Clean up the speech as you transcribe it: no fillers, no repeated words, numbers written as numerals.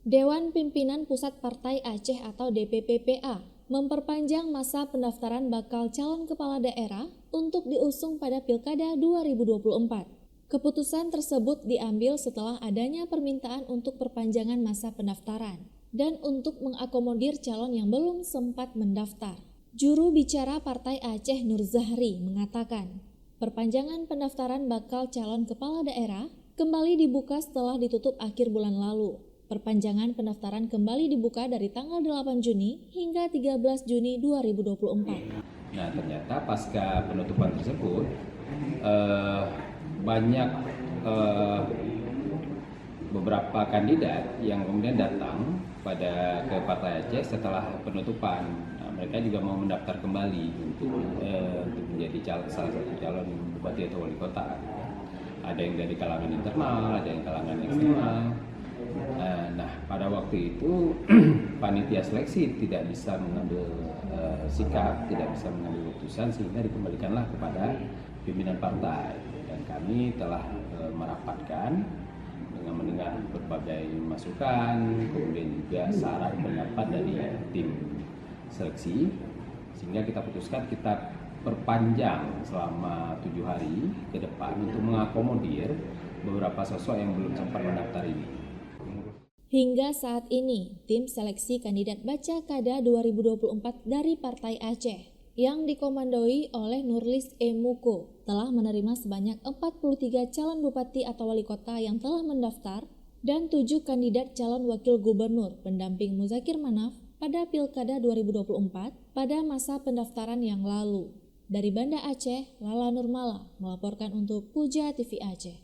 Dewan Pimpinan Pusat Partai Aceh atau DPPPA memperpanjang masa pendaftaran bakal calon kepala daerah untuk diusung pada Pilkada 2024. Keputusan tersebut diambil setelah adanya permintaan untuk perpanjangan masa pendaftaran dan untuk mengakomodir calon yang belum sempat mendaftar. Juru bicara Partai Aceh Nur Zahri mengatakan, perpanjangan pendaftaran bakal calon kepala daerah kembali dibuka setelah ditutup akhir bulan lalu. Perpanjangan pendaftaran kembali dibuka dari tanggal 8 Juni hingga 13 Juni 2024. Nah, ternyata pasca penutupan tersebut banyak beberapa kandidat yang kemudian datang ke Partai Aceh setelah penutupan. Nah, mereka juga mau mendaftar kembali untuk menjadi salah satu calon bupati atau wali kota. Ada yang dari kalangan internal, ada yang kalangan eksternal. Nah, pada waktu itu panitia seleksi tidak bisa mengambil sikap, tidak bisa mengambil keputusan, sehingga dikembalikanlah kepada pimpinan partai. Dan kami telah merapatkan dengan mendengar berbagai masukan, kemudian juga saran pendapat dari tim seleksi, sehingga kita putuskan kita perpanjang selama 7 hari ke depan untuk mengakomodir beberapa sosok yang belum sempat mendaftar ini. Hingga saat ini, tim seleksi kandidat Baca Kada 2024 dari Partai Aceh yang dikomandoi oleh Nurlis Muko telah menerima sebanyak 43 calon bupati atau wali kota yang telah mendaftar dan 7 kandidat calon wakil gubernur pendamping Muzakir Manaf pada Pilkada 2024 pada masa pendaftaran yang lalu. Dari Banda Aceh, Lala Nurmala melaporkan untuk Puja TV Aceh.